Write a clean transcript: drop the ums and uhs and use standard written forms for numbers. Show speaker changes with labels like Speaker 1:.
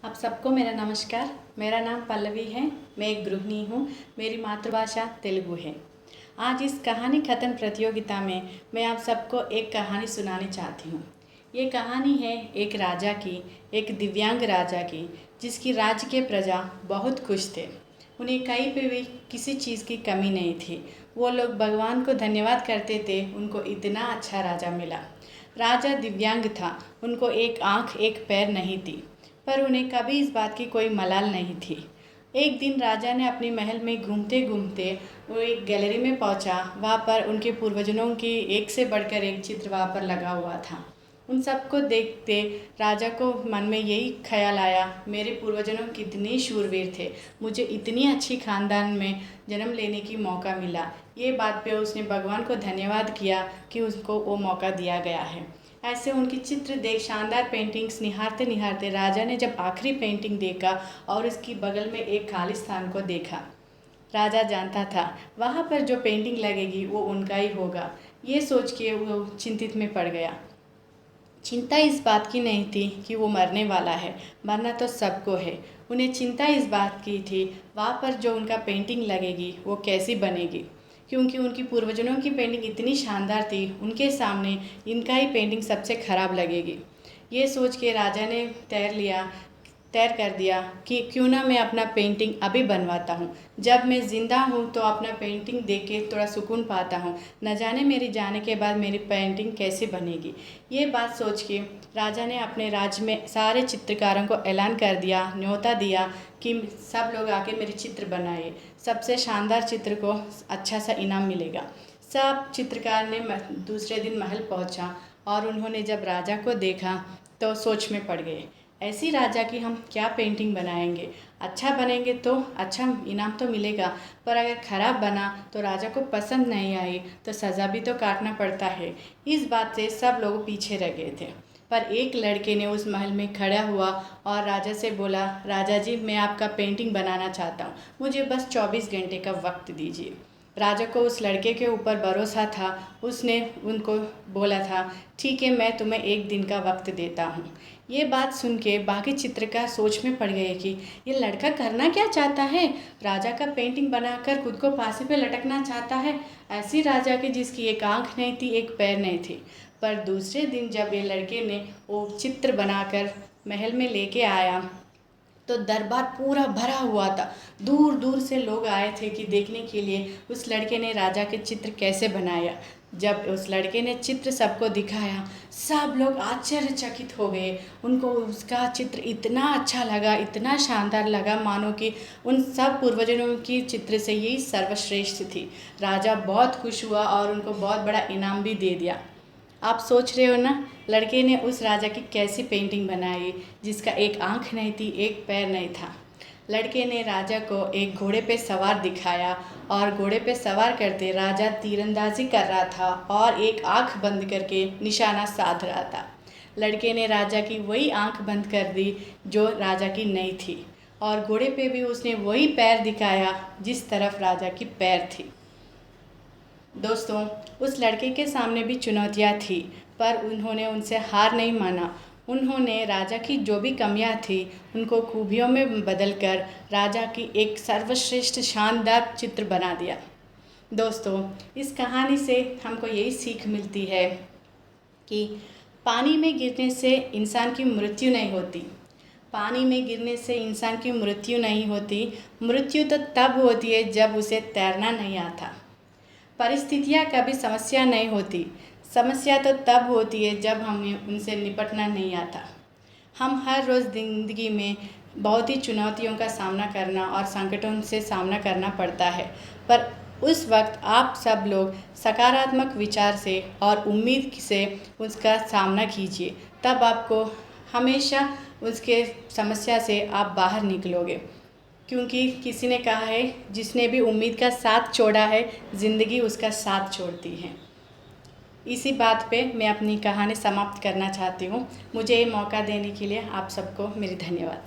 Speaker 1: आप सबको मेरा नमस्कार। मेरा नाम पल्लवी है। मैं एक गृहिणी हूँ। मेरी मातृभाषा तेलुगु है। आज इस कहानी कथन प्रतियोगिता में मैं आप सबको एक कहानी सुनानी चाहती हूँ। ये कहानी है एक राजा की, एक दिव्यांग राजा की, जिसकी राज्य के प्रजा बहुत खुश थे। उन्हें कहीं पे भी किसी चीज़ की कमी नहीं थी। वो लोग भगवान को धन्यवाद करते थे, उनको इतना अच्छा राजा मिला। राजा दिव्यांग था, उनको एक आँख एक पैर नहीं थी, पर उन्हें कभी इस बात की कोई मलाल नहीं थी। एक दिन राजा ने अपने महल में घूमते घूमते वो एक गैलरी में पहुंचा। वहाँ पर उनके पूर्वजों की एक से बढ़कर एक चित्र वहाँ पर लगा हुआ था। उन सबको देखते राजा को मन में यही ख्याल आया, मेरे पूर्वजों कितने शूरवीर थे, मुझे इतनी अच्छी खानदान में जन्म लेने की मौका मिला। ये बात पे उसने भगवान को धन्यवाद किया कि उसको वो मौका दिया गया है। ऐसे उनकी चित्र देख शानदार पेंटिंग्स निहारते निहारते राजा ने जब आखिरी पेंटिंग देखा और उसकी बगल में एक खाली स्थान को देखा, राजा जानता था वहाँ पर जो पेंटिंग लगेगी वो उनका ही होगा। ये सोच के वो चिंतित में पड़ गया। चिंता इस बात की नहीं थी कि वो मरने वाला है, मरना तो सबको है। उन्हें चिंता इस बात की थी वहाँ पर जो उनका पेंटिंग लगेगी वो कैसी बनेगी, क्योंकि उनकी पूर्वजों की पेंटिंग इतनी शानदार थी, उनके सामने इनका ही पेंटिंग सबसे ख़राब लगेगी। ये सोच के राजा ने तय कर दिया कि क्यों ना मैं अपना पेंटिंग अभी बनवाता हूँ। जब मैं ज़िंदा हूँ तो अपना पेंटिंग देख के थोड़ा सुकून पाता हूँ, न जाने मेरी जाने के बाद मेरी पेंटिंग कैसे बनेगी। ये बात सोच के राजा ने अपने राज्य में सारे चित्रकारों को ऐलान कर दिया, न्योता दिया कि सब लोग आके मेरे चित्र बनाए, सबसे शानदार चित्र को अच्छा सा इनाम मिलेगा। सब चित्रकार ने दूसरे दिन महल पहुंचा और उन्होंने जब राजा को देखा तो सोच में पड़ गए, ऐसी राजा की हम क्या पेंटिंग बनाएंगे। अच्छा बनेंगे तो अच्छा इनाम तो मिलेगा, पर अगर ख़राब बना तो राजा को पसंद नहीं आई तो सज़ा भी तो काटना पड़ता है। इस बात से सब लोग पीछे रह गए थे। पर एक लड़के ने उस महल में खड़ा हुआ और राजा से बोला, राजा जी मैं आपका पेंटिंग बनाना चाहता हूँ, मुझे बस 24 घंटे का वक्त दीजिए। राजा को उस लड़के के ऊपर भरोसा था। उसने उनको बोला था, ठीक है मैं तुम्हें एक दिन का वक्त देता हूँ। ये बात सुन के बाकी चित्रकार सोच में पड़ गए कि ये लड़का करना क्या चाहता है। राजा का पेंटिंग बनाकर खुद को फांसी पे लटकना चाहता है, ऐसी राजा की जिसकी एक आंख नहीं थी एक पैर नहीं थी। पर दूसरे दिन जब ये लड़के ने वो चित्र बनाकर महल में लेके आया तो दरबार पूरा भरा हुआ था। दूर दूर से लोग आए थे कि देखने के लिए उस लड़के ने राजा के चित्र कैसे बनाया। जब उस लड़के ने चित्र सबको दिखाया, सब लोग आश्चर्यचकित हो गए। उनको उसका चित्र इतना अच्छा लगा, इतना शानदार लगा, मानो कि उन सब पूर्वजों की चित्र से यही सर्वश्रेष्ठ थी। राजा बहुत खुश हुआ और उनको बहुत बड़ा इनाम भी दे दिया। आप सोच रहे हो ना, लड़के ने उस राजा की कैसी पेंटिंग बनाई जिसका एक आंख नहीं थी एक पैर नहीं था। लड़के ने राजा को एक घोड़े पे सवार दिखाया और घोड़े पे सवार करते राजा तीरंदाजी कर रहा था और एक आंख बंद करके निशाना साध रहा था। लड़के ने राजा की वही आंख बंद कर दी जो राजा की नहीं थी, और घोड़े पे भी उसने वही पैर दिखाया जिस तरफ राजा की पैर थी। दोस्तों, उस लड़के के सामने भी चुनौतियाँ थी, पर उन्होंने उनसे हार नहीं माना। उन्होंने राजा की जो भी कमियां थी उनको खूबियों में बदलकर राजा की एक सर्वश्रेष्ठ शानदार चित्र बना दिया। दोस्तों, इस कहानी से हमको यही सीख मिलती है कि पानी में गिरने से इंसान की मृत्यु नहीं होती। पानी में गिरने से इंसान की मृत्यु नहीं होती। मृत्यु तो तब होती है जब उसे तैरना नहीं आता। परिस्थितियाँ कभी समस्या नहीं होती, समस्या तो तब होती है जब हमें उनसे निपटना नहीं आता। हम हर रोज़ ज़िंदगी में बहुत ही चुनौतियों का सामना करना और संकटों से सामना करना पड़ता है, पर उस वक्त आप सब लोग सकारात्मक विचार से और उम्मीद से उसका सामना कीजिए, तब आपको हमेशा उसके समस्या से आप बाहर निकलोगे। क्योंकि किसी ने कहा है, जिसने भी उम्मीद का साथ छोड़ा है ज़िंदगी उसका साथ छोड़ती है। इसी बात पे मैं अपनी कहानी समाप्त करना चाहती हूँ। मुझे ये मौका देने के लिए आप सबको मेरी धन्यवाद।